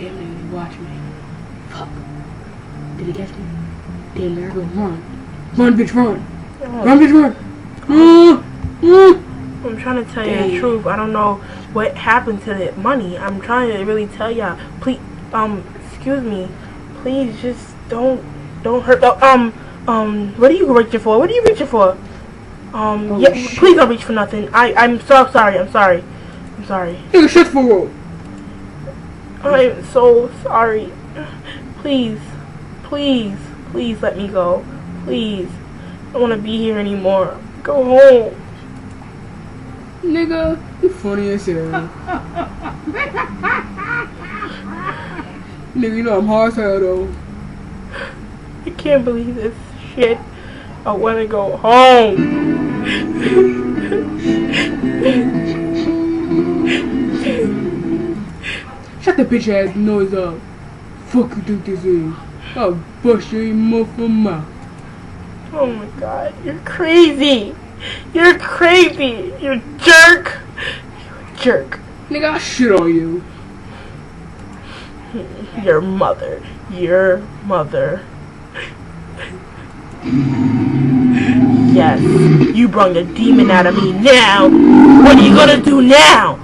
Damn, nigga, watch me. Fuck. Did he catch me? Damn, there I go. Run. Run, bitch, run. Run, bitch, run. I'm trying to tell you the truth. I don't know what happened to the money. I'm trying to really tell y'all. Please, excuse me. Please, just don't hurt. What are you reaching for? What are you reaching for? Yeah, shit. please don't reach for nothing. I'm so sorry. I'm sorry. Nigga, shut the fuck up. I'm so sorry. Please let me go. Please. I don't want to be here anymore. Go home. Nigga, you funny as hell. Nigga, you know I'm hard as hell though. I can't believe this shit. I want to go home. Shut the bitch ass noise up. Fuck you think this is? I'll bust your motherfucking mouth. Oh my god, you're crazy. You're crazy. You're a jerk. You're a jerk. Nigga, I shit on you. Your mother. Yes, you brung the demon out of me now. What are you gonna do now?